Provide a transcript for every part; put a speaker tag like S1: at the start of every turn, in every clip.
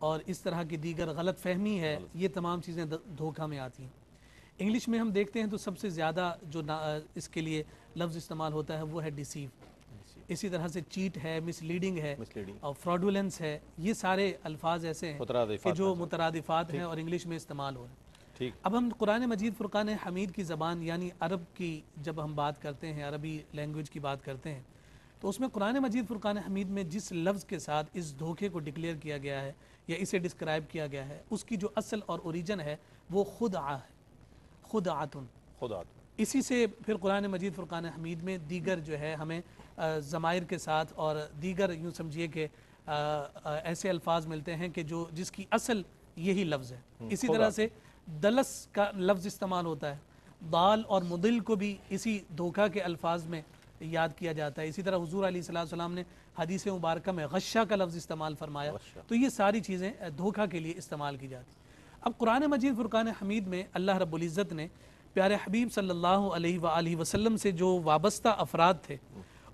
S1: اور اس طرح کی دیگر غلط فہمی ہے، یہ تمام چیزیں دھوکہ میں آتی ہیں۔ انگلش میں ہم دیکھتے ہیں تو سب سے زیادہ جو اس کے لیے لفظ استعمال ہوتا ہے وہ ہے ڈیسیو، اسی طرح سے چیٹ ہے، مس لیڈنگ ہے اور فراڈولنس ہے، یہ سارے الفاظ ایسے ہیں کہ جو مترادفات ہیں اور انگلش میں استعمال ہو رہے ہیں۔ اب ہم قرآن مجید فرقان حمید کی زبان یعنی عرب کی جب ہم بات کرتے ہیں، عربی لینگویج کی بات کرتے ہیں، تو اس میں قرآن مجید فرقان حمید میں جس لفظ کے ساتھ اس دھوکے کو ڈکلیئر کیا گیا ہے یا اسے ڈسکرائب کیا گیا ہے، اس کی جو اصل اور اوریجن ہے وہ خدعہ ہے، خدعتن۔ اسی سے پھر قرآن مجید فرقان حمید میں دیگر جو ہے ہمیں ضمائر کے ساتھ اور دیگر یوں سمجھیے کہ ایسے الفاظ ملتے ہیں کہ جس کی اصل یہی لفظ ہے۔ اسی طرح سے دلس کا لفظ استعمال ہوتا ہے، ضال اور مضل کو بھی اسی دھوکہ کے الفاظ میں یاد کیا جاتا ہے۔ اسی طرح حضور علیہ السلام نے حدیث مبارکہ میں غشہ کا لفظ استعمال فرمایا، تو یہ ساری چیزیں دھوکہ کے لیے استعمال کی جاتی۔ اب قرآن مجید فرقان حمید میں اللہ رب العزت نے پیارے حبیب صلی اللہ علیہ وآلہ وسلم سے جو وابستہ افراد تھے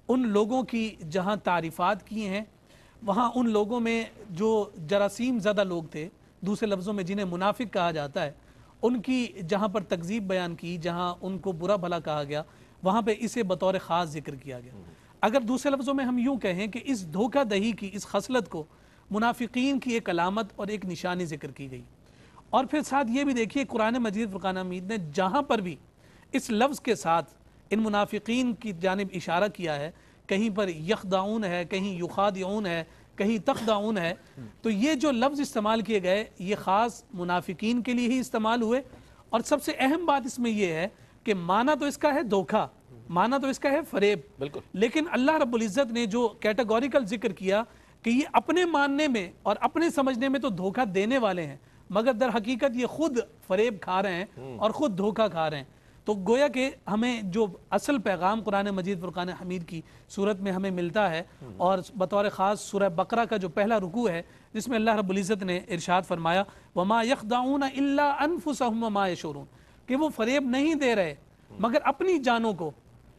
S1: ان لوگوں کی جہاں تعریفات کی ہیں، وہاں ان لوگوں میں جو جراثیم زدہ لوگ تھے، دوسرے لفظوں میں جنہیں منافق کہا جاتا ہے، ان کی جہاں پر تکذیب بیان کی، جہاں ان کو برا بھلا کہا گیا، وہاں پہ اسے بطور خاص ذکر کیا گیا۔ اگر دوسرے لفظوں میں ہم یوں کہیں کہ اس دھوکہ دہی کی اس خصلت کو منافقین کی ایک علامت اور ایک نشانی ذکر کی گئی، اور پھر ساتھ یہ بھی دیکھیے قرآن مجید فرقان حمید نے جہاں پر بھی اس لفظ کے ساتھ ان منافقین کی جانب اشارہ کیا ہے، کہیں پر یخدعون ہے، کہیں یخادعون ہے، کہیں تخدعون ہے، تو یہ جو لفظ استعمال کیے گئے یہ خاص منافقین کے لیے ہی استعمال ہوئے۔ اور سب سے اہم بات اس میں یہ ہے کہ معنی تو اس کا ہے دھوکہ، معنی تو اس کا ہے فریب، لیکن اللہ رب العزت نے جو کیٹیگوریکل ذکر کیا کہ یہ اپنے ماننے میں اور اپنے سمجھنے میں تو دھوکہ دینے والے ہیں، مگر در حقیقت یہ خود فریب کھا رہے ہیں اور خود دھوکہ کھا رہے ہیں۔ تو گویا کہ ہمیں جو اصل پیغام قرآن مجید فرقان حمید کی صورت میں ہمیں ملتا ہے، اور بطور خاص سورہ بقرہ کا جو پہلا رکوع ہے جس میں اللہ رب العزت نے ارشاد فرمایا وَمَا يَخْدَعُونَ إِلَّا أَنفُسَهُمْ وَمَا يَشْعُرُونَ، کہ وہ فریب نہیں دے رہے مگر اپنی جانوں کو،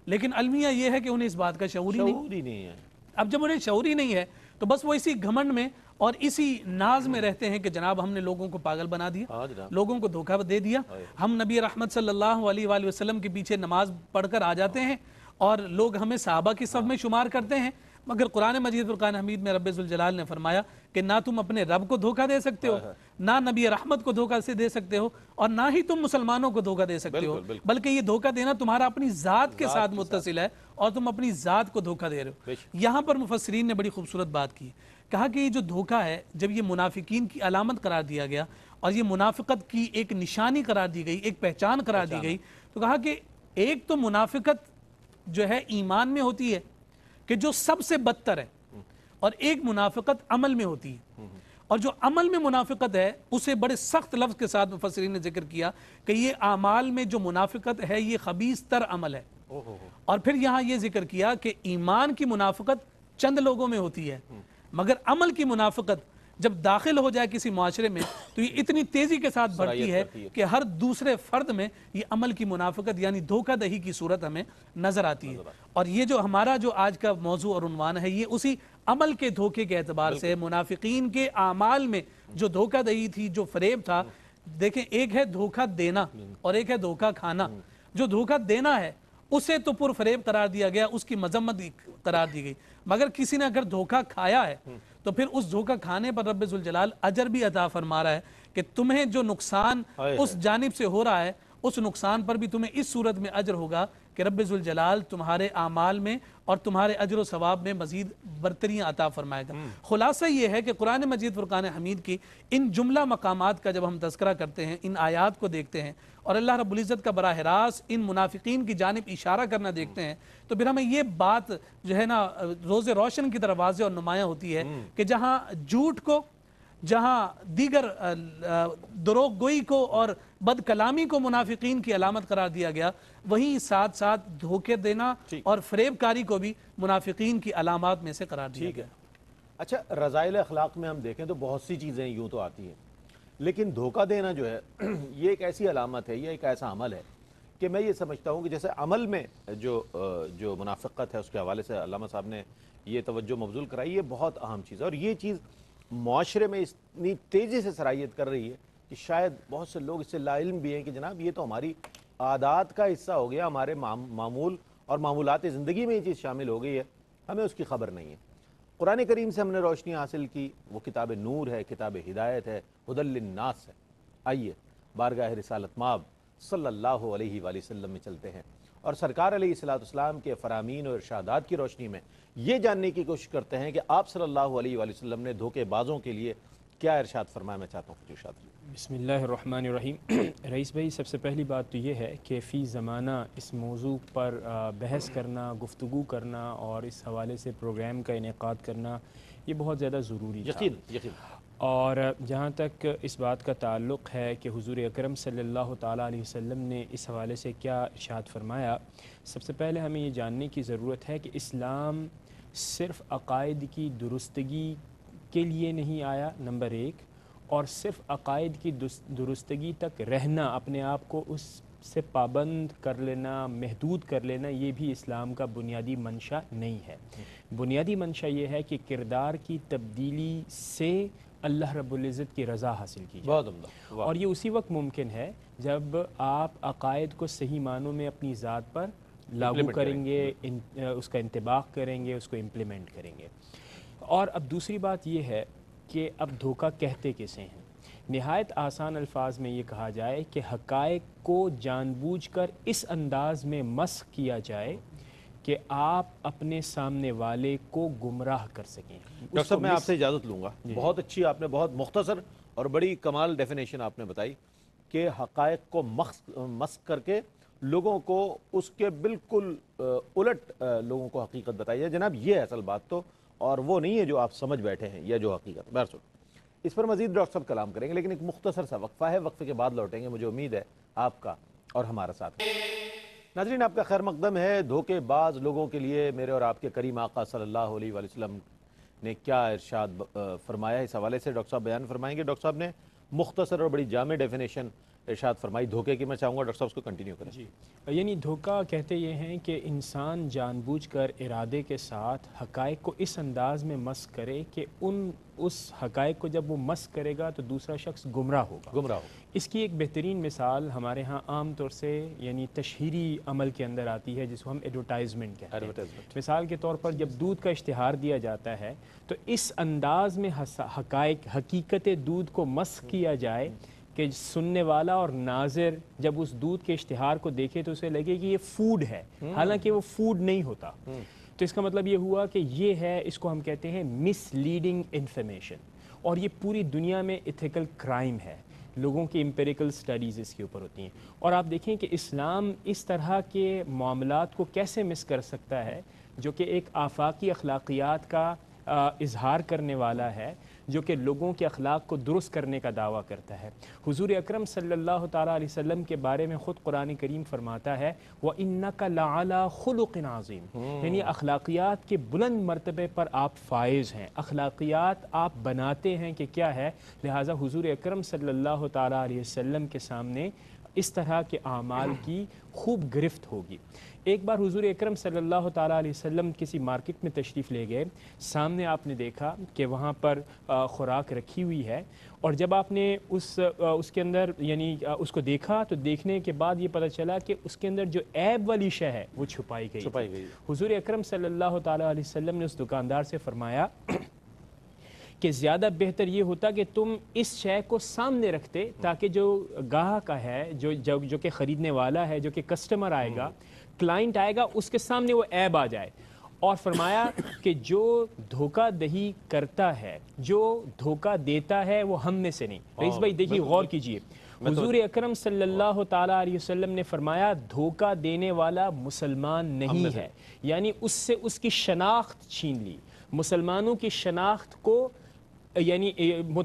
S1: لیکن المیہ یہ ہے کہ انہیں اس بات کا شعور ہی نہیں ہے۔ اب جب انہیں شعور ہی نہیں ہے تو بس وہ اسی گھمنڈ میں اور اسی ناز میں رہتے ہیں کہ جناب ہم نے لوگوں کو پاگل بنا دیا، لوگوں کو دھوکہ دے دیا، ہم نبی رحمت صلی اللہ علیہ وآلہ وسلم کے پیچھے نماز پڑھ کر آ جاتے ہیں اور لوگ ہمیں صحابہ کی صف میں شمار کرتے ہیں، مگر قرآن مجید فرقان حمید میں رب ذوالجلال نے فرمایا کہ نہ تم اپنے رب کو دھوکہ دے سکتے ہو، نہ نبی رحمت کو دھوکہ سے دے سکتے ہو، اور نہ ہی تم مسلمانوں کو دھوکہ دے سکتے ہو، بلکہ یہ دھوکہ دینا تمہارا اپنی ذات کے ساتھ متصل ہے اور تم اپنی ذات کو دھوکہ دے رہے ہو۔ یہاں پر مفسرین نے بڑی خوبصورت بات کی، کہا کہ یہ جو دھوکہ ہے جب یہ منافقین کی علامت قرار دیا گیا اور یہ منافقت کی ایک نشانی قرار دی گئی، ایک پہچان قرار دی گئی، تو کہا کہ ایک تو منافقت جو ہے ایمان میں ہوتی ہے کہ جو سب سے بدتر ہے، اور ایک منافقت عمل میں ہوتی ہے، اور جو عمل میں منافقت ہے اسے بڑے سخت لفظ کے ساتھ مفسرین نے ذکر کیا کہ یہ اعمال میں جو منافقت ہے یہ خبیث تر عمل ہے، اور پھر یہاں یہ ذکر کیا کہ ایمان کی منافقت چند لوگوں میں ہوتی ہے، مگر عمل کی منافقت جب داخل ہو جائے کسی معاشرے میں تو یہ اتنی تیزی کے ساتھ بڑھتی ہے کہ ہر دوسرے فرد میں یہ عمل کی منافقت یعنی دھوکہ دہی کی صورت ہمیں نظر آتی ہے۔ اور یہ جو ہمارا جو آج کا موضوع اور عنوان ہے یہ اسی عمل کے دھوکے کے اعتبار سے منافقین کے اعمال میں جو دھوکہ دہی تھی، جو فریب تھا۔ دیکھیں ایک ہے دھوکہ دینا اور ایک ہے دھوکہ کھانا۔ جو دھوکہ دینا ہے اسے تو پر فریب قرار دیا گیا، اس کی مذمت قرار دی گئی، مگر کسی نے اگر دھوکہ کھایا ہے تو پھر اس دھوکہ کھانے پر رب ذوالجلال اجر بھی عطا فرما رہا ہے کہ تمہیں جو نقصان اس جانب سے ہو رہا ہے اس نقصان پر بھی تمہیں اس صورت میں اجر ہوگا کہ رب ذوالجلال تمہارے اعمال میں اور تمہارے اجر و ثواب میں مزید برتریاں عطا فرمائے گا۔ خلاصہ یہ ہے کہ قرآن مجید فرقان حمید کی ان جملہ مقامات کا جب ہم تذکرہ کرتے ہیں، ان آیات کو دیکھتے ہیں اور اللہ رب العزت کا براہ راست ان منافقین کی جانب اشارہ کرنا دیکھتے ہیں، تو پھر ہمیں یہ بات جو ہے نا روز روشن کی طرح واضح اور نمایاں ہوتی ہے کہ جہاں جھوٹ کو، جہاں دیگر دروغ گوئی کو اور بد کلامی کو منافقین کی علامت قرار دیا گیا، وہیں ساتھ ساتھ دھوکے دینا اور فریب کاری کو بھی منافقین کی علامات میں سے قرار دیا گیا۔
S2: اچھا، رذائل اخلاق میں ہم دیکھیں تو بہت سی چیزیں یوں تو آتی ہیں، لیکن دھوکہ دینا جو ہے یہ ایک ایسی علامت ہے، یہ ایک ایسا عمل ہے کہ میں یہ سمجھتا ہوں کہ جیسے عمل میں جو منافقت ہے اس کے حوالے سے علامہ صاحب نے یہ توجہ مبذول کرائی، یہ بہت اہم چیز ہے، اور یہ چیز معاشرے میں اتنی تیزی سے سرایت کر رہی ہے کہ شاید بہت سے لوگ اس سے لا علم بھی ہیں کہ جناب یہ تو ہماری عادات کا حصہ ہو گیا، ہمارے معمول اور معمولات زندگی میں یہ چیز شامل ہو گئی ہے، ہمیں اس کی خبر نہیں ہے۔ قرآن کریم سے ہم نے روشنی حاصل کی، وہ کتاب نور ہے، کتاب ہدایت ہے، ہدی للناس ہے۔ آئیے بارگاہ رسالت مآب صلی اللہ علیہ وآلہ وسلم میں چلتے ہیں اور سرکار علیہ السلام کے فرامین اور ارشادات کی روشنی میں یہ جاننے کی کوشش کرتے ہیں کہ آپ صلی اللہ علیہ وآلہ وسلم نے دھوکے بازوں کے لیے کیا ارشاد فرمایا۔ میں چاہتا ہوں ارشاد۔
S3: بسم اللہ الرحمن الرحیم۔ رئیس بھائی، سب سے پہلی بات تو یہ ہے کہ فی زمانہ اس موضوع پر بحث کرنا، گفتگو کرنا اور اس حوالے سے پروگرام کا انعقاد کرنا یہ بہت زیادہ ضروری تھا۔
S2: یقین۔
S3: اور جہاں تک اس بات کا تعلق ہے کہ حضور اکرم صلی اللہ تعالیٰ علیہ وسلم نے اس حوالے سے کیا ارشاد فرمایا، سب سے پہلے ہمیں یہ جاننے کی ضرورت ہے کہ اسلام صرف عقائد کی درستگی کے لیے نہیں آیا، نمبر ایک، اور صرف عقائد کی درستگی تک رہنا، اپنے آپ کو اس سے پابند کر لینا، محدود کر لینا، یہ بھی اسلام کا بنیادی منشا نہیں ہے۔ بنیادی منشا یہ ہے کہ کردار کی تبدیلی سے اللہ رب العزت کی رضا حاصل کی جائے۔
S2: بہت عمدہ۔
S3: اور یہ اسی وقت ممکن ہے جب آپ عقائد کو صحیح معنوں میں اپنی ذات پر لاگو کریں گے، اس کا انطباق کریں گے، اس کو امپلیمنٹ کریں گے۔ اور اب دوسری بات یہ ہے کہ اب دھوکہ کہتے کسے ہیں؟ نہایت آسان الفاظ میں یہ کہا جائے کہ حقائق کو جان بوجھ کر اس انداز میں مسخ کیا جائے کہ آپ اپنے سامنے والے کو گمراہ کر سکیں۔
S2: ڈاکٹر صاحب میں آپ سے اجازت لوں گا، بہت اچھی، آپ نے بہت مختصر اور بڑی کمال ڈیفینیشن آپ نے بتائی کہ حقائق کو مسخ کر کے لوگوں کو اس کے بالکل الٹ لوگوں کو حقیقت بتائی ہے۔ جناب یہ اصل بات تو، اور وہ نہیں ہے جو آپ سمجھ بیٹھے ہیں یا جو حقیقت۔ بہرحال اس پر مزید ڈاکٹر صاحب کلام کریں گے، لیکن ایک مختصر سا وقفہ ہے، وقفے کے بعد لوٹیں گے، مجھے امید ہے آپ کا اور ہمارا ساتھ۔ ناظرین آپ کا خیر مقدم ہے۔ دھوکے باز لوگوں کے لیے میرے اور آپ کے کریم آقا صلی اللہ علیہ وآلہ وسلم نے کیا ارشاد فرمایا، اس حوالے سے ڈاکٹر صاحب بیان فرمائیں گے۔ ڈاکٹر صاحب نے مختصر اور بڑی جامع ڈیفینیشن ارشاد فرمائی دھوکے کی، میں چاہوں گا ڈاکٹر صاحب اس کو کنٹینیو کریں۔
S3: جی، یعنی دھوکہ کہتے یہ ہیں کہ انسان جان بوجھ کر ارادے کے ساتھ حقائق کو اس انداز میں مسخ کرے کہ اس حقائق کو جب وہ مسخ کرے گا تو دوسرا شخص گمراہ ہوگا۔ اس کی ایک بہترین مثال ہمارے ہاں عام طور سے یعنی تشہیری عمل کے اندر آتی ہے، جس کو ہم ایڈورٹائزمنٹ کہتے ہیں۔ مثال کے طور پر جب دودھ کا اشتہار دیا جاتا ہے تو اس انداز میں حقیقت دودھ کو مسخ کیا جائے کہ سننے والا اور ناظر جب اس دودھ کے اشتہار کو دیکھے تو اسے لگے کہ یہ فوڈ ہے، حالانکہ وہ فوڈ نہیں ہوتا۔ تو اس کا مطلب یہ ہوا کہ یہ ہے، اس کو ہم کہتے ہیں مس لیڈنگ انفارمیشن، اور یہ پوری دنیا میں ایتھیکل کرائم ہے۔ لوگوں کی امپیریکل سٹڈیز اس کے اوپر ہوتی ہیں، اور آپ دیکھیں کہ اسلام اس طرح کے معاملات کو کیسے مس کر سکتا ہے، جو کہ ایک آفاقی اخلاقیات کا اظہار کرنے والا ہے، جو کہ لوگوں کے اخلاق کو درست کرنے کا دعویٰ کرتا ہے۔ حضور اکرم صلی اللہ تعالیٰ علیہ وسلم کے بارے میں خود قرآن کریم فرماتا ہے وَإِنَّكَ لَعَلَىٰ خُلُقٍ عَظِيمٍ، یعنی اخلاقیات کے بلند مرتبے پر آپ فائز ہیں، اخلاقیات آپ بناتے ہیں کہ کیا ہے، لہٰذا حضور اکرم صلی اللہ تعالیٰ علیہ وسلم کے سامنے اس طرح کے اعمال کی خوب گرفت ہوگی۔ ایک بار حضور اکرم صلی اللہ تعالیٰ علیہ وسلم کسی مارکیٹ میں تشریف لے گئے، سامنے آپ نے دیکھا کہ وہاں پر خوراک رکھی ہوئی ہے، اور جب آپ نے اس کے اندر یعنی اس کو دیکھا تو دیکھنے کے بعد یہ پتہ چلا کہ اس کے اندر جو عیب والی شے ہے وہ چھپائی گئی۔ حضور اکرم صلی اللہ تعالیٰ علیہ وسلم نے اس دکاندار سے فرمایا کہ زیادہ بہتر یہ ہوتا کہ تم اس شے کو سامنے رکھتے تاکہ جو گاہک ہے، جو کہ خریدنے والا ہے، جو کہ کسٹمر آئے گا، کلائنٹ آئے گا، اس کے سامنے وہ عیب آ جائے۔ اور فرمایا کہ جو دھوکہ دہی کرتا ہے، جو دھوکہ دیتا ہے، وہ ہم میں سے نہیں۔ رئیس بھائی دیکھیے، غور کیجئے، حضور اکرم صلی اللہ تعالیٰ علیہ وسلم نے فرمایا دھوکہ دینے والا مسلمان نہیں ہے، یعنی اس سے اس کی شناخت چھین لی۔ مسلمانوں کی شناخت کو یعنی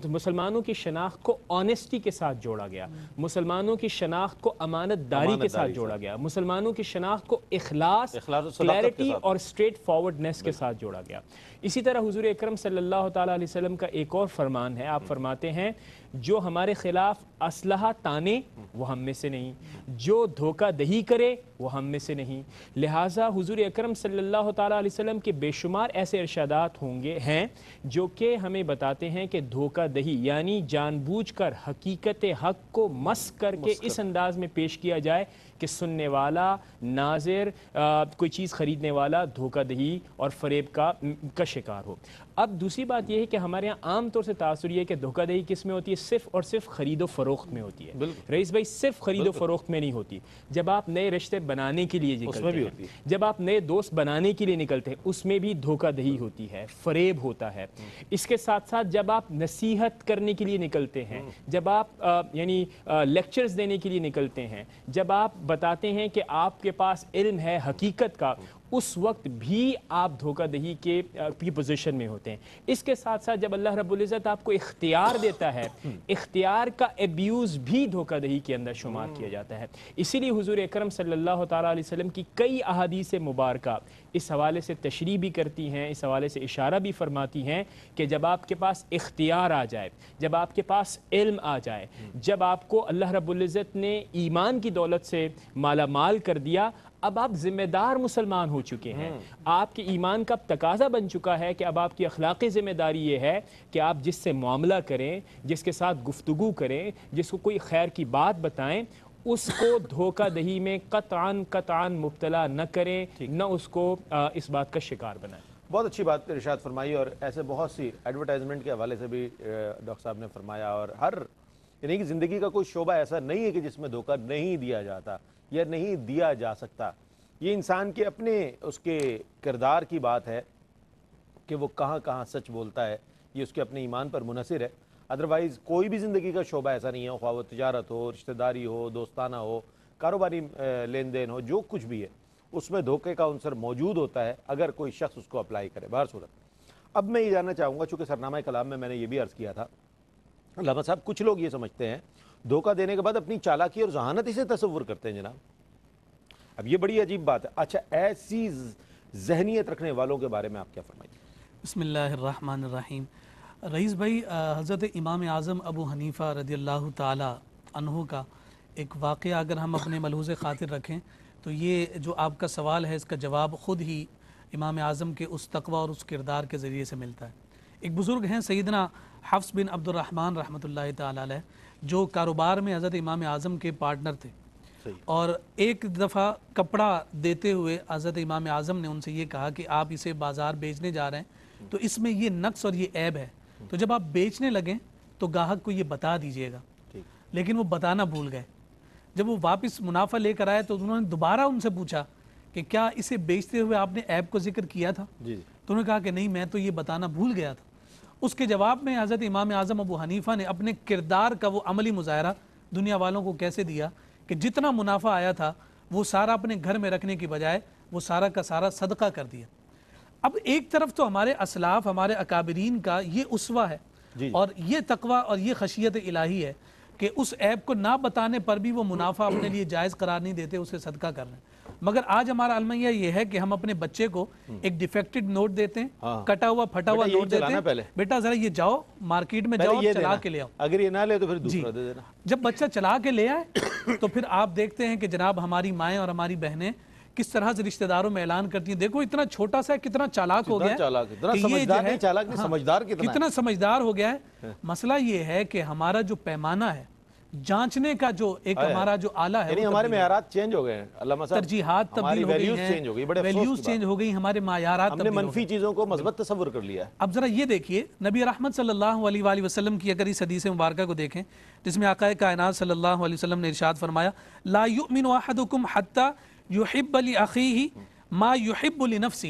S3: مسلمانوں کی شناخت کو آنیسٹی کے ساتھ جوڑا گیا، مسلمانوں کی شناخت کو امانت داری کے ساتھ جوڑا گیا، مسلمانوں کی شناخت کو اخلاص، کلیئرٹی اور اسٹریٹ فارورڈنیس کے ساتھ جوڑا گیا۔ اسی طرح حضور اکرم صلی اللہ تعالیٰ علیہ وسلم کا ایک اور فرمان ہے، آپ فرماتے ہیں جو ہمارے خلاف اسلحہ تانے وہ ہم میں سے نہیں، جو دھوکہ دہی کرے وہ ہم میں سے نہیں۔ لہٰذا حضور اکرم صلی اللہ تعالیٰ علیہ وسلم کے بے شمار ایسے ارشادات ہیں جو کہ ہمیں بتاتے ہیں کہ دھوکہ دہی یعنی جان بوجھ کر حقیقت حق کو مس کر کے اس انداز میں پیش کیا جائے کہ سننے والا، ناظر، کوئی چیز خریدنے والا دھوکہ دہی اور فریب کا شکار ہو۔ اب دوسری بات یہ ہے کہ ہمارے ہاں عام طور سے تاثر یہ ہے کہ دھوکہ دہی کس میں ہوتی ہے؟ صرف اور صرف خرید و فروخت میں ہوتی ہے۔ رئیس بھائی صرف خرید و فروخت میں نہیں ہوتی، جب آپ نئے رشتے بنانے کے لیے نکلتے ہیں، جب آپ نئے دوست بنانے کے لیے نکلتے ہیں، اس میں بھی دھوکہ دہی ہوتی ہے، فریب ہوتا ہے۔ اس کے ساتھ ساتھ جب آپ نصیحت کرنے کے لیے نکلتے ہیں، جب آپ یعنی لیکچرز دینے کے لیے نکلتے ہیں، جب آپ بتاتے ہیں کہ آپ کے پاس علم ہے حقیقت کا، اس وقت بھی آپ دھوکہ دہی کی پوزیشن میں ہوتے ہیں۔ اس کے ساتھ ساتھ جب اللہ رب العزت آپ کو اختیار دیتا ہے، اختیار کا ایبیوز بھی دھوکہ دہی کے اندر شمار کیا جاتا ہے۔ اسی لیے حضور اکرم صلی اللہ تعالیٰ علیہ وسلم کی کئی احادیث مبارکہ اس حوالے سے تشریح بھی کرتی ہیں، اس حوالے سے اشارہ بھی فرماتی ہیں کہ جب آپ کے پاس اختیار آ جائے، جب آپ کے پاس علم آ جائے، جب آپ کو اللہ رب العزت نے ایمان کی دولت سے مالا مال کر دیا، اب آپ ذمہ دار مسلمان ہو چکے ہیں، آپ کے ایمان کا تقاضا بن چکا ہے کہ اب آپ کی اخلاقی ذمہ داری یہ ہے کہ آپ جس سے معاملہ کریں، جس کے ساتھ گفتگو کریں، جس کو کوئی خیر کی بات بتائیں، اس کو دھوکہ دہی میں قطعاً مبتلا نہ کریں، نہ اس کو اس بات کا شکار بنائیں۔
S2: بہت اچھی بات ارشاد فرمائی، اور ایسے بہت سی ایڈورٹائزمنٹ کے حوالے سے بھی ڈاکٹر صاحب نے فرمایا، اور ہر یعنی کہ زندگی کا کوئی شعبہ ایسا نہیں ہے کہ جس میں دھوکہ نہیں دیا جاتا یا نہیں دیا جا سکتا۔ یہ انسان کے اپنے اس کے کردار کی بات ہے کہ وہ کہاں کہاں سچ بولتا ہے، یہ اس کے اپنے ایمان پر منحصر ہے۔ ادروائز کوئی بھی زندگی کا شعبہ ایسا نہیں ہے، خواہ وہ تجارت ہو، رشتہ داری ہو، دوستانہ ہو، کاروباری لین دین ہو، جو کچھ بھی ہے اس میں دھوکے کا عنصر موجود ہوتا ہے اگر کوئی شخص اس کو اپلائی کرے۔ بہر صورت اب میں یہ جاننا چاہوں گا، چونکہ سرنامہ کلام میں نے یہ بھی عرض کیا تھا، علامہ صاحب کچھ لوگ یہ سمجھتے ہیں دھوکہ دینے کے بعد اپنی چالاکی اور ذہانت اسے تصور کرتے ہیں جناب۔ اب یہ بڑی عجیب بات ہے۔ اچھا، ایسی ذہنیت رکھنے والوں کے بارے میں آپ کیا فرمائیں؟
S1: بسم اللہ الرحمن الرحیم۔ رئیس بھائی، حضرت امام اعظم ابو حنیفہ رضی اللہ تعالی عنہ کا ایک واقعہ اگر ہم اپنے ملحوظ خاطر رکھیں تو یہ جو آپ کا سوال ہے اس کا جواب خود ہی امام اعظم کے اس تقوی اور اس کردار کے ذریعے سے ملتا ہے۔ ایک بزرگ ہیں سیدنا حفص بن عبد الرحمن رحمۃ اللہ تعالی علیہ، جو کاروبار میں حضرت امام اعظم کے پارٹنر تھے، اور ایک دفعہ کپڑا دیتے ہوئے حضرت امام اعظم نے ان سے یہ کہا کہ آپ اسے بازار بیچنے جا رہے ہیں تو اس میں یہ نقص اور یہ عیب ہے، تو جب آپ بیچنے لگیں تو گاہک کو یہ بتا دیجئے گا۔ لیکن وہ بتانا بھول گئے۔ جب وہ واپس منافع لے کر آئے تو انہوں نے دوبارہ ان سے پوچھا کہ کیا اسے بیچتے ہوئے آپ نے عیب کو ذکر کیا تھا؟ تو انہوں نے کہا کہ نہیں، میں تو یہ بتانا بھول گیا تھا۔ اس کے جواب میں حضرت امام اعظم ابو حنیفہ نے اپنے کردار کا وہ عملی مظاہرہ دنیا والوں کو کیسے دیا کہ جتنا منافع آیا تھا وہ سارا اپنے گھر میں رکھنے کی بجائے وہ سارا کا سارا صدقہ کر دیا۔ اب ایک طرف تو ہمارے اسلاف، ہمارے اکابرین کا یہ اسوہ ہے اور یہ تقوی اور یہ خشیت الہی ہے کہ اس عیب کو نہ بتانے پر بھی وہ منافع اپنے لیے جائز قرار نہیں دیتے، اسے صدقہ کر رہے ہیں۔ مگر آج ہمارا المیہ یہ ہے کہ ہم اپنے بچے کو ایک ڈیفیکٹڈ نوٹ دیتے ہیں، کٹا ہوا پھٹا ہوا نوٹ دیتے ہیں، بیٹا ذرا یہ جاؤ مارکیٹ میں جاؤ چلا کے لے آؤ،
S2: اگر یہ نہ لے تو پھر دوسرا دے دینا۔
S1: جب بچہ چلا کے لے آئے تو پھر آپ دیکھتے ہیں کہ جناب ہماری مائیں اور ہماری بہنیں کس طرح سے رشتہ داروں میں اعلان کرتی ہیں، دیکھو اتنا چھوٹا سا کتنا چالاک ہو گیا ہے، کتنا سمجھدار ہو گیا ہے۔ مسئلہ یہ ہے کہ ہمارا جو پیمانہ ہے، جانچنے کا جو ایک ہمارا جو آلہ ہے،
S2: یعنی ہمارے معیارات چینج ہو گئے ہیں، علامہ صاحب،
S1: ترجیحات تبدیل ہو گئی ہیں، ویلیوز چینج ہو گئی، ہمارے معیارات
S2: ہم نے منفی چیزوں کو مثبت تصور کر لیا ہے۔
S1: اب ذرا یہ دیکھیے، نبی رحمت صلی اللہ علیہ وآلہ وسلم کی اگر اس حدیث مبارکہ کو دیکھیں جس میں آقا کائنات صلی اللہ علیہ وسلم نے ارشاد فرمایا، لا یؤمن احدکم حتی یحب لاخیہ ما یحب لنفسہ،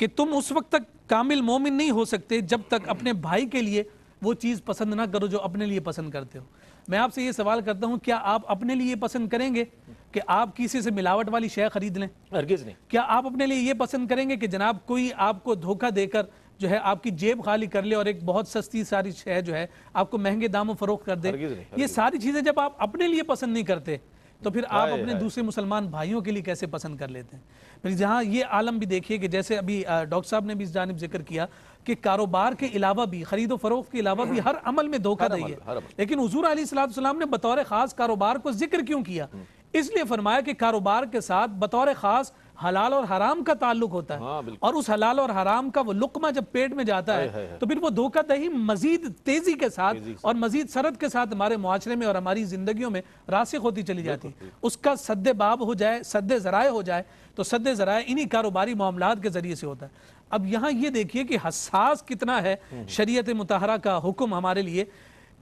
S1: کہ تم اس وقت تک کامل مومن نہیں ہو سکتے جب تک اپنے بھائی کے لیے وہ چیز پسند نہ کرو جو اپنے لیے پسند کرتے ہو۔ میں آپ سے یہ سوال کرتا ہوں، کیا آپ اپنے لیے پسند کریں گے کہ آپ کسی سے ملاوٹ والی شے خرید لیں؟
S2: ہرگز نہیں۔
S1: کیا آپ اپنے لیے یہ پسند کریں گے کہ جناب کوئی آپ کو دھوکہ دے کر جو ہے آپ کی جیب خالی کر لے اور ایک بہت سستی ساری شے جو ہے آپ کو مہنگے داموں فروخت کر دے؟ یہ ساری چیزیں جب آپ اپنے لیے پسند نہیں کرتے، تو پھر آپ اپنے دوسرے مسلمان بھائیوں کے لیے کیسے پسند کر لیتے ہیں؟ پھر جہاں یہ عالم بھی دیکھیے کہ جیسے ابھی ڈاکٹر صاحب نے بھی اس جانب ذکر کیا کہ کاروبار کے علاوہ بھی، خرید و فروخت کے علاوہ بھی ہر عمل میں دھوکہ دہی ہے، لیکن حضور علیہ السلام نے بطور خاص کاروبار کو ذکر کیوں کیا؟ اس لیے فرمایا کہ کاروبار کے ساتھ بطور خاص حلال اور حرام کا تعلق ہوتا ہے، اور اس حلال اور حرام کا وہ لقمہ جب پیٹ میں جاتا ہے تو پھر وہ دھوکہ دہی مزید تیزی کے ساتھ اور مزید سرعت کے ساتھ ہمارے معاشرے میں اور ہماری زندگیوں میں راسخ ہوتی چلی جاتی ہے۔ اس کا سد باب ہو جائے، سد ذرائع ہو جائے، تو سد ذرائع انہی کاروباری معاملات کے ذریعے سے ہوتا ہے۔ اب یہاں یہ دیکھیے کہ حساس کتنا ہے شریعت مطہرہ کا حکم ہمارے لیے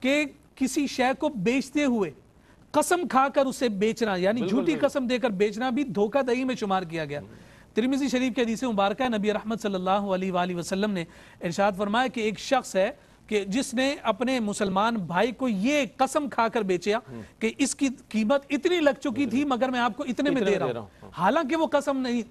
S1: کہ کسی شے کو بیچتے ہوئے قسم کھا کر اسے بیچنا، یعنی جھوٹی قسم دے کر بیچنا بھی دھوکہ دہی میں شمار کیا گیا۔ ترمذی شریف کے حدیث مبارکہ نبی رحمت صلی اللہ علیہ وآلہ وسلم نے ارشاد فرمایا کہ ایک شخص ہے کہ جس نے اپنے مسلمان بھائی کو یہ قسم کھا کر بیچیا کہ اس کی قیمت اتنی لگ چکی تھی مگر میں آپ کو اتنے میں دے رہا ہوں، حالانکہ وہ قسم نہیں،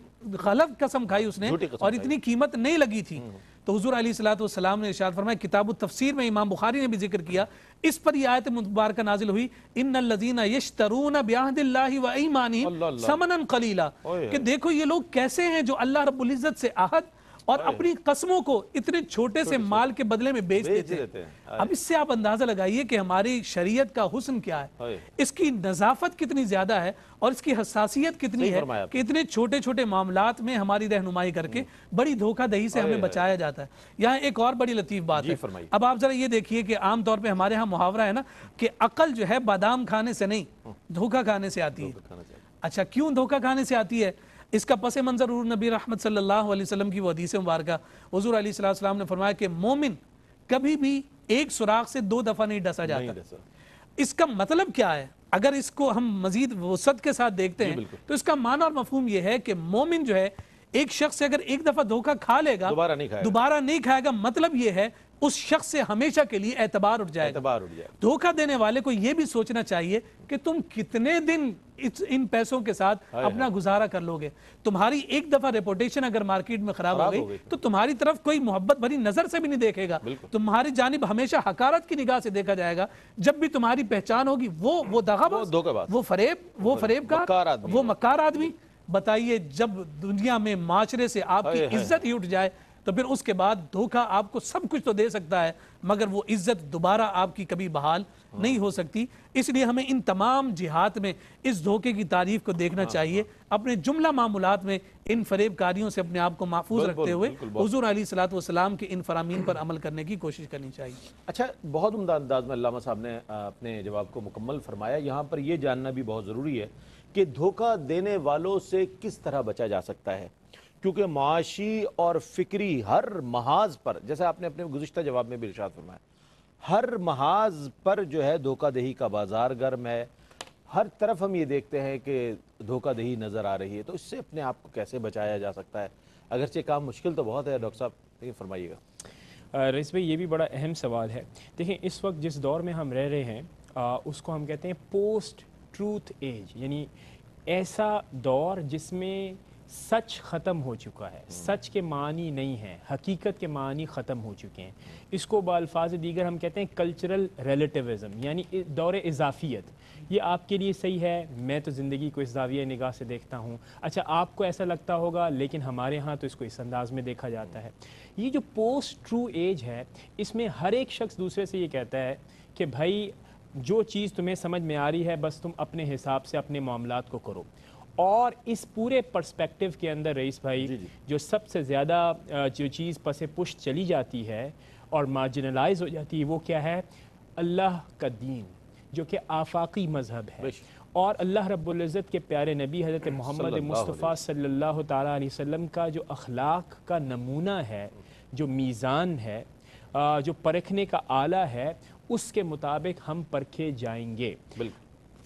S1: غلط قسم کھائی اس نے اور اتنی قیمت نہیں لگی تھی۔ تو حضور علیہ السلام نے ارشاد فرمایا، کتاب التفسیر میں امام بخاری نے بھی ذکر کیا، اس پر یہ آیت مبارکہ نازل ہوئی، ان الذین یشترون بعہد اللہ و ایمانہم ثمنا قلیلا، کہ دیکھو یہ لوگ کیسے ہیں جو اللہ رب العزت سے عہد اور اپنی قسموں کو اتنے چھوٹے سے مال کے بدلے میں بیچ دیتے ہیں۔ اب اس سے آپ اندازہ لگائیے کہ ہماری شریعت کا حسن کیا ہے، اس کی نظافت کتنی زیادہ ہے اور اس کی حساسیت کتنی ہے کہ اتنے چھوٹے چھوٹے معاملات میں ہماری رہنمائی کر کے بڑی دھوکہ دہی سے ہمیں بچایا جاتا ہے۔ یہاں ایک اور بڑی لطیف بات ہے، اب آپ ذرا یہ دیکھیے کہ عام طور پہ ہمارے ہاں محاورہ ہے نا کہ عقل جو ہے بادام کھانے سے نہیں دھوکہ کھانے سے آتی ہے۔ اچھا کیوں دھوکہ کھانے سے آتی ہے؟ اس کا پس منظر نبی رحمت صلی اللہ علیہ وسلم کی وہ حدیث مبارکہ، حضور علیہ السلام نے فرمایا کہ مومن کبھی بھی ایک سوراخ سے 2 دفعہ نہیں ڈسا جاتا۔ اس کا مطلب کیا ہے؟ اگر اس کو ہم مزید وسعت کے ساتھ دیکھتے ہیں تو اس کا معنی اور مفہوم یہ ہے کہ مومن جو ہے ایک شخص سے اگر ایک دفعہ دھوکہ کھا لے گا دوبارہ نہیں کھائے گا، مطلب یہ ہے اس شخص سے ہمیشہ کے لیے اعتبار اٹھ جائے گا۔ دھوکہ دینے والے کو یہ بھی سوچنا چاہیے کہ تم کتنے دن ان پیسوں کے ساتھ اپنا گزارا کر لو گے۔ تمہاری ایک دفعہ ریپوٹیشن اگر مارکیٹ میں خراب ہو گئی تو تمہاری طرف کوئی محبت بھری نظر سے بھی نہیں دیکھے گا، تمہاری جانب ہمیشہ حقارت کی نگاہ سے دیکھا جائے گا۔ جب بھی تمہاری پہچان ہوگی وہ دغاباز، وہ فریب کا، وہ مکار آدمی، بتائیے جب دنیا میں معاشرے سے آپ کی عزت ہی اٹھ جائے تو پھر اس کے بعد دھوکہ آپ کو سب کچھ تو دے سکتا ہے مگر وہ عزت دوبارہ آپ کی کبھی بحال نہیں ہو سکتی۔ اس لیے ہمیں ان تمام جہات میں اس دھوکے کی تعریف کو دیکھنا چاہیے، اپنے جملہ معاملات میں ان فریب کاریوں سے اپنے آپ کو محفوظ رکھتے ہوئے حضور علیہ السلام کے ان فرامین پر عمل کرنے کی کوشش کرنی چاہیے۔
S2: اچھا، بہت عمدہ انداز میں علامہ صاحب نے اپنے جواب کو مکمل فرمایا۔ یہاں پر یہ جاننا بھی بہت ضروری ہے کہ دھوکہ دینے والوں سے کس طرح بچا جا سکتا ہے، کیونکہ معاشی اور فکری ہر محاذ پر، جیسے آپ نے اپنے گزشتہ جواب میں بھی ارشاد فرمایا، ہر محاذ پر جو ہے دھوکہ دہی کا بازار گرم ہے، ہر طرف ہم یہ دیکھتے ہیں کہ دھوکہ دہی نظر آ رہی ہے، تو اس سے اپنے آپ کو کیسے بچایا جا سکتا ہے؟ اگرچہ کام مشکل تو بہت ہے ڈاکٹر صاحب، لیکن فرمائیے گا۔
S3: رئیس بھائی یہ بھی بڑا اہم سوال ہے۔ دیکھیں اس وقت جس دور میں ہم رہ رہے ہیں اس کو ہم کہتے ہیں پوسٹ ٹروتھ ایج، یعنی ایسا دور جس میں سچ ختم ہو چکا ہے، سچ کے معنی نہیں ہیں، حقیقت کے معنی ختم ہو چکے ہیں۔ اس کو بالفاظ دیگر ہم کہتے ہیں کلچرل ریلیٹیوزم، یعنی دور اضافیت۔ یہ آپ کے لیے صحیح ہے، میں تو زندگی کو اس زاویہ نگاہ سے دیکھتا ہوں، اچھا آپ کو ایسا لگتا ہوگا لیکن ہمارے ہاں تو اس کو اس انداز میں دیکھا جاتا ہے۔ یہ جو پوسٹ ٹرو ایج ہے اس میں ہر ایک شخص دوسرے سے یہ کہتا ہے کہ بھائی جو چیز تمہیں سمجھ میں آ رہی ہے بس تم اپنے حساب سے اپنے معاملات کو کرو۔ اور اس پورے پرسپیکٹیو کے اندر رئیس بھائی جو سب سے زیادہ جو چیز پس پشت چلی جاتی ہے اور مارجنلائز ہو جاتی ہے وہ کیا ہے؟ اللہ کا دین، جو کہ آفاقی مذہب ہے، اور اللہ رب العزت کے پیارے نبی حضرت محمد مصطفیٰ صلی اللہ تعالیٰ علیہ وسلم کا جو اخلاق کا نمونہ ہے، جو میزان ہے، جو پرکھنے کا آلہ ہے، اس کے مطابق ہم پرکھے جائیں گے۔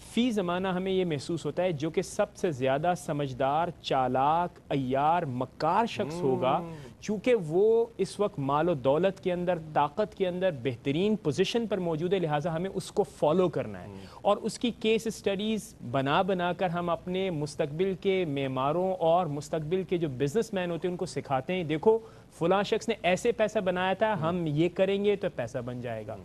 S3: فی زمانہ ہمیں یہ محسوس ہوتا ہے جو کہ سب سے زیادہ سمجھدار، چالاک، عیار، مکار شخص ہوگا، چونکہ وہ اس وقت مال و دولت کے اندر، طاقت کے اندر بہترین پوزیشن پر موجود ہے، لہٰذا ہمیں اس کو فالو کرنا ہے اور اس کی کیس اسٹڈیز بنا کر ہم اپنے مستقبل کے معماروں اور مستقبل کے جو بزنس مین ہوتے ہیں ان کو سکھاتے ہیں، دیکھو فلاں شخص نے ایسے پیسہ بنایا تھا، ہم یہ کریں گے تو پیسہ بن جائے گا۔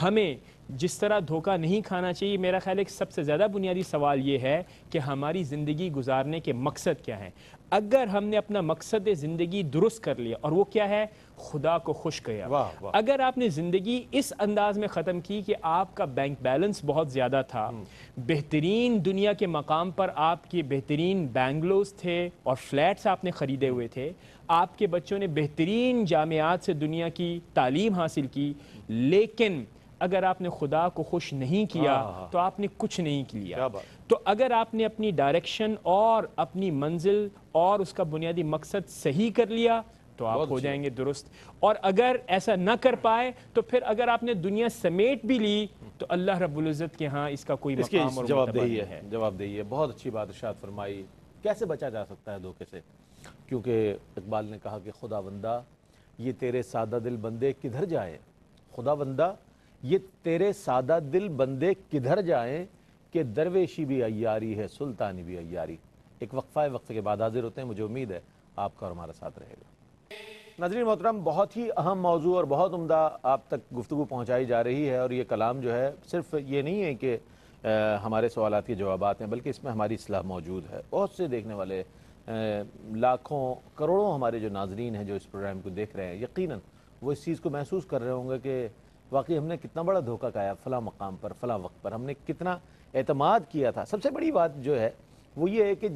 S3: ہمیں جس طرح دھوکہ نہیں کھانا چاہیے، میرا خیال ہے کہ سب سے زیادہ بنیادی سوال یہ ہے کہ ہماری زندگی گزارنے کے مقصد کیا ہیں۔ اگر ہم نے اپنا مقصد زندگی درست کر لیا، اور وہ کیا ہے؟ خدا کو خوش کیا۔
S2: واہ واہ۔
S3: اگر آپ نے زندگی اس انداز میں ختم کی کہ آپ کا بینک بیلنس بہت زیادہ تھا، بہترین دنیا کے مقام پر آپ کے بہترین بینگلوز تھے اور فلیٹس آپ نے خریدے ہوئے تھے، آپ کے بچوں نے بہترین جامعات سے دنیا کی تعلیم حاصل کی، لیکن اگر آپ نے خدا کو خوش نہیں کیا تو آپ نے کچھ نہیں کیا۔ تو اگر آپ نے اپنی ڈائریکشن اور اپنی منزل اور اس کا بنیادی مقصد صحیح کر لیا تو آپ ہو جائیں گے درست، اور اگر ایسا نہ کر پائے تو پھر اگر آپ نے دنیا سمیٹ بھی لی تو اللہ رب العزت کے ہاں اس کا کوئی مقام اور مرتبہ نہیں ہے۔
S2: جواب دہی ہے، بہت اچھی بات ارشاد فرمائی۔ کیسے بچا جا سکتا ہے دھوکے سے؟ کیونکہ اقبال نے کہا کہ خدا بندہ یہ تیرے سادہ دل بندے کدھر جائیں، خدا بندہ یہ تیرے سادہ دل بندے کدھر جائیں کہ درویشی بھی عیاری ہے سلطانی بھی عیاری۔ ایک وقفے کے بعد حاضر ہوتے ہیں، مجھے امید ہے آپ کا اور ہمارا ساتھ رہے گا۔ ناظرین محترم، بہت ہی اہم موضوع اور بہت عمدہ آپ تک گفتگو پہنچائی جا رہی ہے، اور یہ کلام جو ہے صرف یہ نہیں ہے کہ ہمارے سوالات کے جوابات ہیں، بلکہ اس میں ہماری اصلاح موجود ہے۔ بہت سے دیکھنے والے لاکھوں کروڑوں ہمارے جو ناظرین ہیں جو اس پروگرام کو دیکھ رہے ہیں، یقیناً وہ اس چیز کو محسوس کر رہے ہوں گے کہ واقعی ہم نے کتنا بڑا دھوکہ کھایا، فلاں مقام پر فلاں وقت پر ہم نے کتنا اعتماد کیا تھا۔ سب سے بڑی بات جو ہے وہ یہ ہے کہ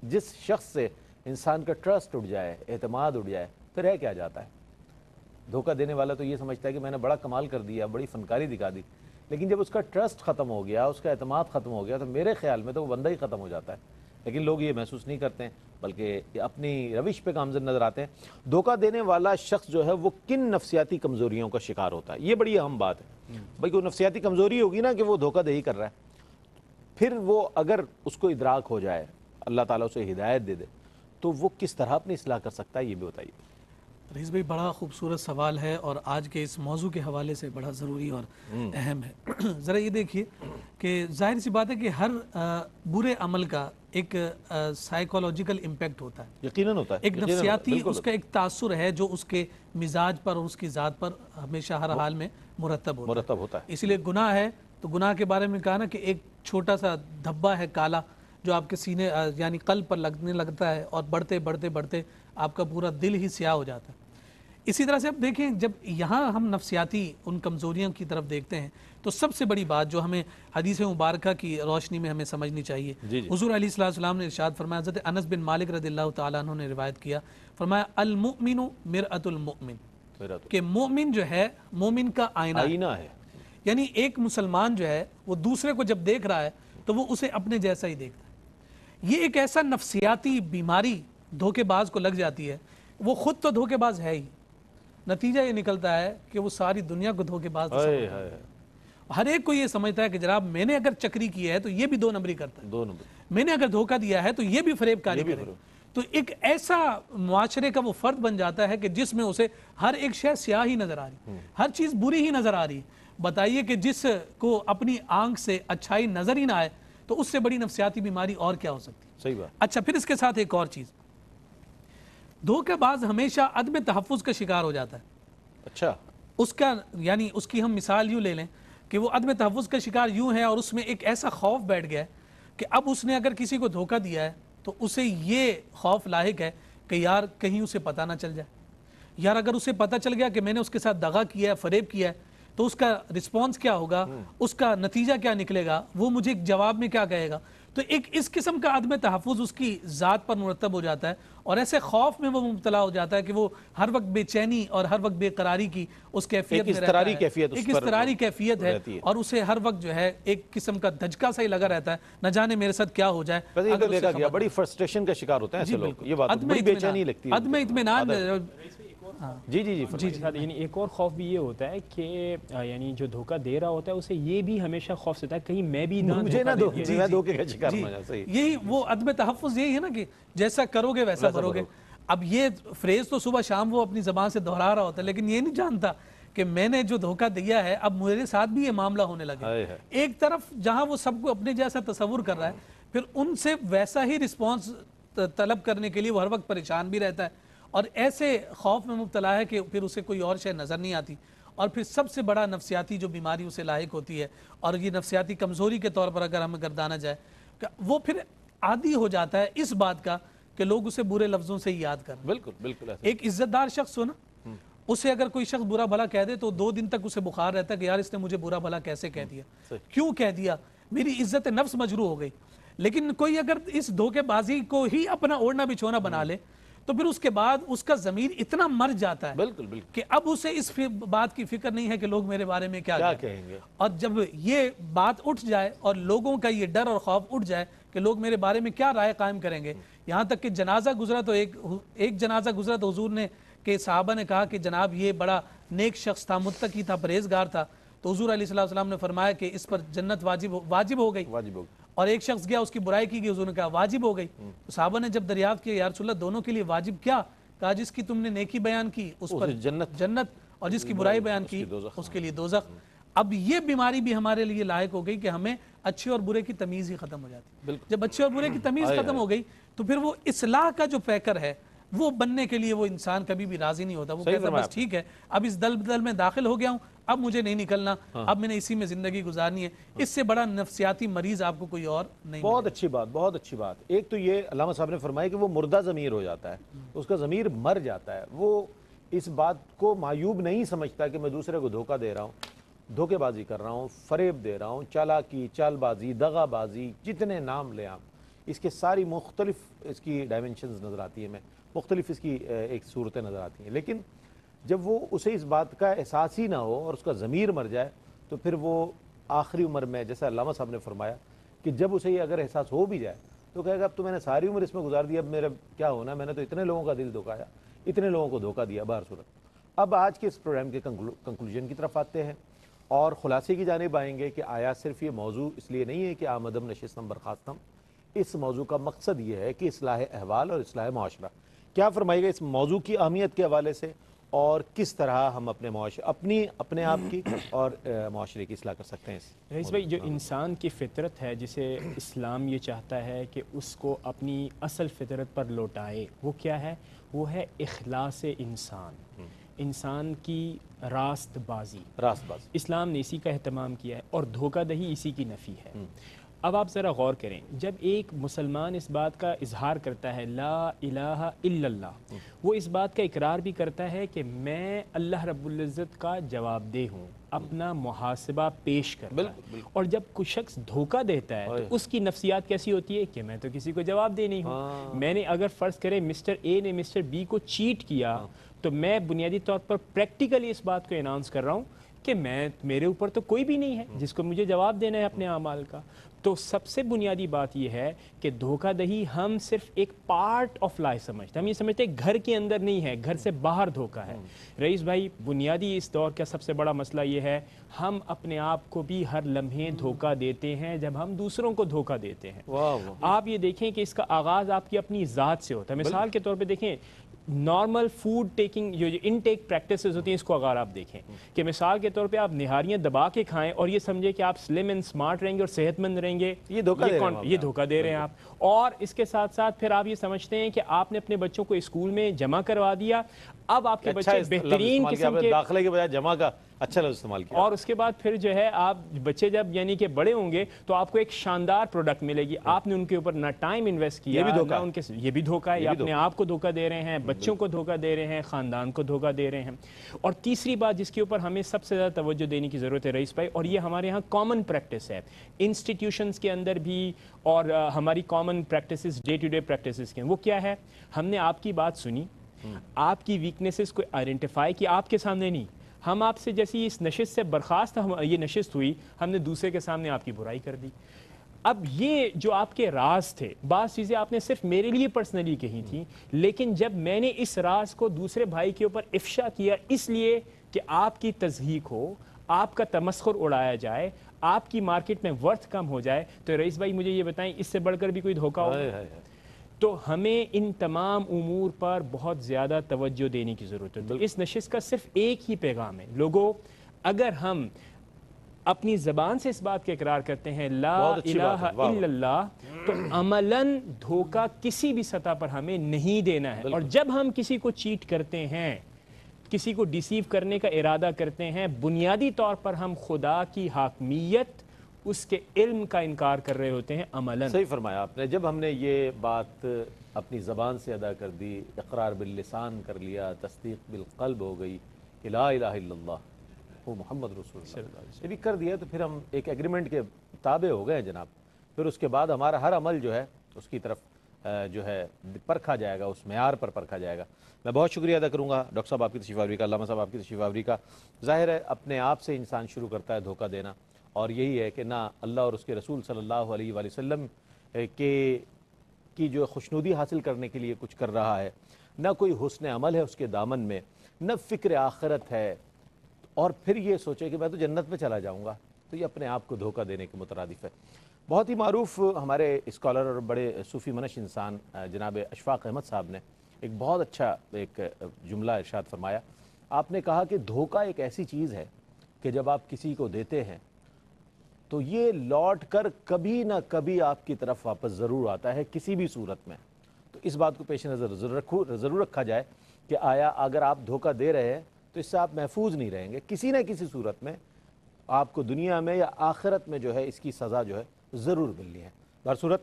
S2: جس شخص سے انسان کا ٹرسٹ اٹھ جائے، اعتماد اٹھ جائے، پھر ہے کیا جاتا ہے۔ دھوکہ دینے والا تو یہ سمجھتا ہے کہ میں نے بڑا کمال کر دیا، بڑی فنکاری دکھا دی، لیکن جب اس کا ٹرسٹ ختم ہو گیا، اس کا اعتماد ختم ہو گیا، تو میرے خیال میں تو وہ بندہ ہی ختم ہو جاتا ہے۔ لیکن لوگ یہ محسوس نہیں کرتے ہیں، بلکہ اپنی روش پہ گامزن نظر آتے ہیں۔ دھوکہ دینے والا شخص جو ہے وہ کن نفسیاتی کمزوریوں کا شکار ہوتا ہے؟ یہ بڑی اہم بات ہے۔ بھائی کوئی نفسیاتی کمزوری ہوگی نا کہ وہ دھوکہ دہی کر رہا ہے، پھر وہ اگر اس کو ادراک ہو جائے، اللہ تعالیٰ اسے ہدایت دے دے، تو وہ کس طرح اپنی اصلاح کر سکتا ہے؟ یہ بھی بتائیے۔
S1: رئیس بھائی بڑا خوبصورت سوال ہے اور آج کے اس موضوع کے حوالے سے بڑا ضروری اور اہم ہے۔ ذرا یہ دیکھیے کہ ظاہر سی بات ہے کہ ہر برے عمل کا ایک سائیکولوجیکل امپیکٹ ہوتا ہے،
S2: یقیناً ہوتا ہے،
S1: ایک نفسیاتی اس کا ایک تاثر ہے جو اس کے مزاج پر اور اس کی ذات پر ہمیشہ ہر حال میں مرتب ہوتا ہے۔ اسی لیے گناہ ہے تو گناہ کے بارے میں کہا نا کہ ایک چھوٹا سا دھبا ہے کالا جو آپ کے سینے یعنی قلب پر لگنے لگتا ہے، اور بڑھتے بڑھتے بڑھتے آپ کا پورا دل ہی سیاہ ہو جاتا ہے۔ اسی طرح سے اب دیکھیں، جب یہاں ہم نفسیاتی ان کمزوریوں کی طرف دیکھتے ہیں تو سب سے بڑی بات جو ہمیں حدیث مبارکہ کی روشنی میں ہمیں سمجھنی چاہیے، حضور علیہ السلام نے ارشاد فرمایا، حضرت انس بن مالک رضی اللہ تعالیٰ عنہ نے روایت کیا، فرمایا المؤمن مرآۃ المؤمن، کہ مومن جو ہے مومن کا آئینہ ہے۔ یعنی ایک مسلمان جو ہے وہ دوسرے کو جب دیکھ رہا ہے تو وہ اسے اپنے جیسا ہی دیکھتا ہے۔ یہ ایک ایسا نفسیاتی بیماری دھوکے باز کو لگ جاتی ہے، وہ خود تو دھوکے باز ہے ہی، نتیجہ یہ نکلتا ہے کہ وہ ساری دنیا کو دھوکے باز سمجھتا ہے۔ ہر ایک کو یہ سمجھتا ہے کہ جناب میں نے اگر چکری کی ہے تو یہ بھی 2 نمبری کرتا ہے، میں نے اگر دھوکہ دیا ہے تو یہ بھی فریب کاری کرے، تو ایک ایسا معاشرے کا وہ فرد بن جاتا ہے کہ جس میں اسے ہر ایک شے سیاہ ہی نظر آ رہی، ہر چیز بری ہی نظر آ رہی۔ بتائیے کہ جس کو اپنی آنکھ سے اچھائی نظر ہی نہ آئے تو اس سے بڑی نفسیاتی بیماری اور کیا ہو سکتی ہے؟
S2: صحیح بات۔
S1: اچھا، پھر اس کے ساتھ ایک اور چیز، دھوکہ باز ہمیشہ عدم تحفظ کا شکار ہو جاتا ہے۔
S2: اچھا،
S1: اس کا یعنی اس کی ہم مثال یوں لے لیں کہ وہ عدم تحفظ کا شکار یوں ہے، اور اس میں ایک ایسا خوف بیٹھ گیا ہے کہ اب اس نے اگر کسی کو دھوکہ دیا ہے تو اسے یہ خوف لاحق ہے کہ یار کہیں اسے پتہ نہ چل جائے، یار اگر اسے پتہ چل گیا کہ میں نے اس کے ساتھ دغا کیا ہے، فریب کیا ہے، تو اس کا رسپانس کیا ہوگا، اس کا نتیجہ کیا نکلے گا، وہ مجھے جواب میں کیا کہے گا۔ تو ایک اس قسم کا عدم تحفظ اس کی ذات پر مرتب ہو جاتا ہے، اور ایسے خوف میں وہ مبتلا ہو جاتا ہے کہ وہ ہر وقت بے چینی اور ہر وقت بے قراری کی اس کیفیت میں رہتا ہے، ایک اضطراری کیفیت ہے، اور اسے ہر وقت جو ہے ایک قسم کا دھچکا سا ہی لگا رہتا ہے، نہ جانے میرے ساتھ کیا ہو جائے۔
S2: یہ تو دیکھا گیا، بڑی فرسٹریشن کا شکار ہوتے ہیں ایسے لوگ، یہ بات بڑی بے چینی لگتی ہے،
S1: عدم اطمینان۔
S2: جی
S3: یعنی ایک اور خوف بھی یہ ہوتا ہے کہ یعنی جو دھوکہ دے رہا ہوتا ہے اسے یہ بھی ہمیشہ خوف ستا ہے کہیں میں بھی
S2: دھوکے کا شکار ہوں۔
S1: یہی وہ عدم تحفظ یہی ہے نا کہ جیسا کرو گے ویسا بھرو گے۔ اب یہ فریز تو صبح شام وہ اپنی زبان سے دہرا رہا ہوتا ہے، لیکن یہ نہیں جانتا کہ میں نے جو دھوکہ دیا ہے اب میرے ساتھ بھی یہ معاملہ ہونے لگا۔ ایک طرف جہاں وہ سب کو اپنے جیسا تصور کر رہا ہے، پھر ان سے ویسا ہی رسپانس طلب کرنے کے لیے وہ ہر وقت پریشان بھی رہتا ہے، اور ایسے خوف میں مبتلا ہے کہ پھر اسے کوئی اور شے نظر نہیں آتی، اور پھر سب سے بڑا نفسیاتی جو بیماری اسے لاحق ہوتی ہے، اور یہ نفسیاتی کمزوری کے طور پر اگر ہمیں گردانا جائے، کہ وہ پھر عادی ہو جاتا ہے اس بات کا کہ لوگ اسے برے لفظوں سے ہی یاد کریں۔
S2: بالکل بالکل ایسا۔
S1: ایک عزت دار شخص ہو نا، اسے اگر کوئی شخص برا بھلا کہہ دے تو 2 دن تک اسے بخار رہتا ہے کہ یار اس نے مجھے برا بھلا کیسے کہہ دیا، کیوں کہہ دیا، میری عزت نفس مجروح ہو گئی۔ لیکن کوئی اگر اس دھوکے بازی کو ہی اپنا اوڑھنا بچھونا بنا لے تو پھر اس کے بعد اس کا ضمیر اتنا مر جاتا ہے
S2: بالکل بالکل
S1: کہ اب اسے اس بات کی فکر نہیں ہے کہ لوگ میرے بارے میں کیا
S2: کہیں گے۔
S1: اور جب یہ بات اٹھ جائے اور لوگوں کا یہ ڈر اور خوف اٹھ جائے کہ لوگ میرے بارے میں کیا رائے قائم کریں گے، یہاں تک کہ جنازہ گزرا تو ایک جنازہ گزرا تو حضور نے کہ صحابہ نے کہا کہ جناب یہ بڑا نیک شخص تھا، متقی تھا، پرہیزگار تھا، تو حضور علیہ السلام نے فرمایا کہ اس پر جنت واجب ہو گئی۔ اور ایک شخص گیا اس کی برائی کی گئی، حضور نے کہا واجب ہو گئی۔ تو صحابہ نے جب دریافت کیا یا رسول اللہ دونوں کے لیے واجب کیا، کہا جس کی تم نے نیکی بیان کی اس پر جنت اور جس کی برائی بیان کی اس کے لیے دوزخ۔ اب یہ بیماری بھی ہمارے لیے لائق ہو گئی کہ ہمیں اچھے اور برے کی تمیز ہی ختم ہو جاتی ہے۔ جب اچھے اور برے کی تمیز ختم ہو گئی تو پھر وہ اصلاح کا جو پیکر ہے وہ بننے کے لیے وہ انسان کبھی بھی راضی نہیں ہوتا، وہ کہتا ہے بس ٹھیک ہے اب اس دلدل میں داخل ہو گیا ہوں، اب مجھے نہیں نکلنا، اب میں نے اسی میں زندگی گزارنی ہے۔ اس سے بڑا نفسیاتی مریض آپ کو کوئی اور نہیں۔
S2: بہت اچھی بات، بہت اچھی بات۔ ایک تو یہ علامہ صاحب نے فرمایا کہ وہ مردہ ضمیر ہو جاتا ہے، اس کا ضمیر مر جاتا ہے، وہ اس بات کو معیوب نہیں سمجھتا کہ میں دوسرے کو دھوکہ دے رہا ہوں، دھوکے بازی کر رہا ہوں، فریب دے رہا ہوں، چالاکی، چال بازی، دغا بازی، جتنے نام لیں آپ، اس کے ساری مختلف اس کی ڈائمنشنز نظر آتی ہیں، میں مختلف اس کی ایک صورتیں نظر آتی ہیں۔ لیکن جب وہ اسے اس بات کا احساس ہی نہ ہو اور اس کا ضمیر مر جائے تو پھر وہ آخری عمر میں جیسا علامہ صاحب نے فرمایا کہ جب اسے یہ اگر احساس ہو بھی جائے تو کہے گا اب تو میں نے ساری عمر اس میں گزار دی، اب میرا کیا ہونا، میں نے تو اتنے لوگوں کا دل دھوکایا، اتنے لوگوں کو دھوکہ دیا بہر صورت۔ اب آج کے اس پروگرام کے کنکلوژن کی طرف آتے ہیں اور خلاصے کی جانب آئیں گے کہ آیا صرف یہ موضوع اس لیے نہیں ہے کہ آمدم نشستم برخاستم، اس موضوع کا مقصد یہ ہے کہ اصلاح احوال اور اصلاح معاشرہ۔ کیا فرمائے گا اس موضوع کی اہمیت کے حوالے سے اور کس طرح ہم اپنے آپ کی اور معاشرے کی اصلاح کر سکتے ہیں؟
S3: رئیس بھائی، جو انسان کی فطرت ہے جسے اسلام یہ چاہتا ہے کہ اس کو اپنی اصل فطرت پر لوٹائے، وہ کیا ہے؟ وہ ہے اخلاص انسان کی راست بازی۔ اسلام نے اسی کا اہتمام کیا ہے اور دھوکہ دہی اسی کی نفی ہے۔ اب آپ ذرا غور کریں، جب ایک مسلمان اس بات کا اظہار کرتا ہے لا الہ الا اللہ، وہ اس بات کا اقرار بھی کرتا ہے کہ میں اللہ رب العزت کا جواب دہ ہوں، اپنا محاسبہ پیش کرتا ہے۔ اور جب کوئی شخص دھوکہ دیتا ہے تو اس کی نفسیات کیسی ہوتی ہے کہ میں تو کسی کو جواب دہ نہیں ہوں، میں نے اگر فرض کرے مسٹر اے نے مسٹر بی کو چیٹ کیا تو میں بنیادی طور پر پریکٹیکلی اس بات کو اناؤنس کر رہا ہوں کہ میرے اوپر تو کوئی بھی نہیں ہے جس کو مجھے جواب دینا ہے اپنے اعمال کا۔ تو سب سے بنیادی بات یہ ہے کہ دھوکہ دہی ہم صرف ایک پارٹ آف لائف سمجھتے ہیں، ہم یہ سمجھتے ہیں گھر کے اندر نہیں ہے، گھر سے باہر دھوکہ ہے۔ رئیس بھائی، بنیادی اس دور کا سب سے بڑا مسئلہ یہ ہے ہم اپنے آپ کو بھی ہر لمحے دھوکہ دیتے ہیں جب ہم دوسروں کو دھوکہ دیتے ہیں۔ آپ یہ دیکھیں کہ اس کا آغاز آپ کی اپنی ذات سے ہوتا ہے۔ مثال کے طور پہ دیکھیں نارمل فوڈ ٹیکنگ جو انٹیک پریکٹسز ہوتی ہیں، اس کو اگر آپ دیکھیں کہ مثال کے طور پہ آپ نہاریاں دبا کے کھائیں اور یہ سمجھیں کہ آپ سلم اینڈ سمارٹ رہیں گے اور صحت مند رہیں گے، یہ دھوکہ دے رہے ہیں آپ۔ اور اس کے ساتھ ساتھ پھر آپ یہ سمجھتے ہیں کہ آپ نے اپنے بچوں کو اسکول میں جمع کروا دیا، اب آپ کے بچے بہترین قسم کے
S2: داخلے کے بجائے جمع کا اچھا لفظ استعمال کیا،
S3: اور اس کے بعد پھر جو ہے آپ بچے جب یعنی کہ بڑے ہوں گے تو آپ کو ایک شاندار پروڈکٹ ملے گی، آپ نے ان کے اوپر نہ ٹائم انویسٹ کیا، یہ بھی دھوکہ ہے، اپنے آپ کو دھوکہ دے رہے ہیں، بچوں کو دھوکہ دے رہے ہیں، خاندان کو دھوکہ دے رہے ہیں۔ اور تیسری بات جس کے اوپر ہمیں سب سے زیادہ توجہ دینے کی ضرورت ہے رئیس بھائی، اور یہ ہمارے ہاں کامن پریکٹس ہے انسٹیٹیوشنز کے اندر بھی، اور ہماری common practices day to day practices کے ہیں، وہ کیا ہے؟ ہم نے آپ کی بات سنی، آپ کی ویکنیسز کو آئیڈینٹیفائی کی، آپ کے سامنے نہیں، ہم آپ سے جیسی اس نشست سے برخاست یہ نشست ہوئی، ہم نے دوسرے کے سامنے آپ کی برائی کر دی۔ اب یہ جو آپ کے راز تھے، بعض چیزیں آپ نے صرف میرے لیے پرسنلی کہی تھیں، لیکن جب میں نے اس راز کو دوسرے بھائی کے اوپر افشا کیا اس لیے کہ آپ کی تضحیک ہو، آپ کا تمسخر اڑایا جائے، آپ کی مارکیٹ میں ورتھ کم ہو جائے، تو رئیس بھائی مجھے یہ بتائیں اس سے بڑھ کر بھی کوئی دھوکہ ہوگا؟ تو ہمیں ان تمام امور پر بہت زیادہ توجہ دینے کی ضرورت ہے۔ اس نشست کا صرف ایک ہی پیغام ہے، لوگوں اگر ہم اپنی زبان سے اس بات کا اقرار کرتے ہیں لا الہ الا اللہ، تو عملاً دھوکہ کسی بھی سطح پر ہمیں نہیں دینا ہے۔ اور جب ہم کسی کو چیٹ کرتے ہیں کسی کو ڈیسیو کرنے کا ارادہ کرتے ہیں، بنیادی طور پر ہم خدا کی حاکمیت، اس کے علم کا انکار کر رہے ہوتے ہیں عملاً۔
S2: صحیح فرمایا آپ نے۔ جب ہم نے یہ بات اپنی زبان سے ادا کر دی، اقرار باللسان کر لیا، تصدیق بالقلب ہو گئی کہ لا الہ الا اللہ وہ محمد رسول اللہ، یہ بھی کر دیا، تو پھر ہم ایک ایگریمنٹ کے تابع ہو گئے ہیں جناب۔ پھر اس کے بعد ہمارا ہر عمل جو ہے اس کی طرف جو ہے پرکھا جائے گا، اس معیار پر پرکھا جائے گا۔ میں بہت شکریہ ادا کروں گا ڈاکٹر صاحب آپ کی تشریف آوری کا، علامہ صاحب آپ کی تشریف آوری کا۔ ظاہر ہے اپنے آپ سے انسان شروع کرتا ہے دھوکہ دینا، اور یہی ہے کہ نہ اللہ اور اس کے رسول صلی اللہ علیہ وآلہ وسلم کی جو خوشنودی حاصل کرنے کے لیے کچھ کر رہا ہے، نہ کوئی حسن عمل ہے اس کے دامن میں، نہ فکر آخرت ہے، اور پھر یہ سوچے کہ میں تو جنت میں چلا جاؤں گا، تو یہ اپنے آپ کو دھوکہ دینے کے مترادف ہے۔ بہت ہی معروف ہمارے اسکالر اور بڑے صوفی منش انسان جناب اشفاق احمد صاحب نے ایک بہت اچھا ایک جملہ ارشاد فرمایا۔ آپ نے کہا کہ دھوکہ ایک ایسی چیز ہے کہ جب آپ کسی کو دیتے ہیں تو یہ لوٹ کر کبھی نہ کبھی آپ کی طرف واپس ضرور آتا ہے، کسی بھی صورت میں۔ تو اس بات کو پیش نظر ضرور رکھا جائے کہ آیا اگر آپ دھوکہ دے رہے ہیں تو اس سے آپ محفوظ نہیں رہیں گے، کسی نہ کسی صورت میں آپ کو دنیا میں یا آخرت میں جو ہے اس کی سزا جو ہے ضرور ملنی ہے۔ بہر صورت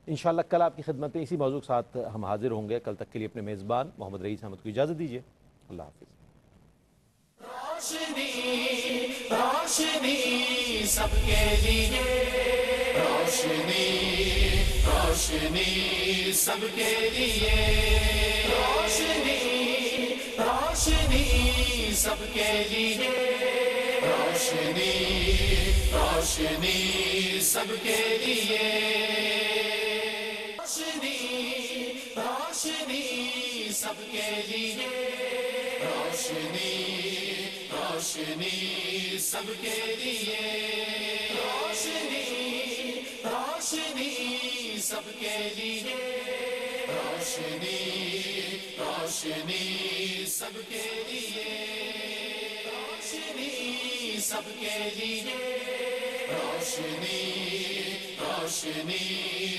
S2: انشاءاللہ کل آپ کی خدمت میں اسی موضوع کے ساتھ ہم حاضر ہوں گے۔ کل تک کے لیے اپنے میزبان محمد رئیس احمد کو اجازت دیجیے۔ اللہ حافظ۔
S4: روشنی روشنی سب کے لیے، روشنی روشنی سب کے لیے، روشنی روشنی سب کے لیے، روشنی روشنی سب کے لیے، روشنی روشنی سب کے لیے، روشنی روشنی سب کے لیے، روشنی روشنی سب کے لیے، روشنی روشنی سب کے لیے، روشنی سب کے لیے، روشنی روشنی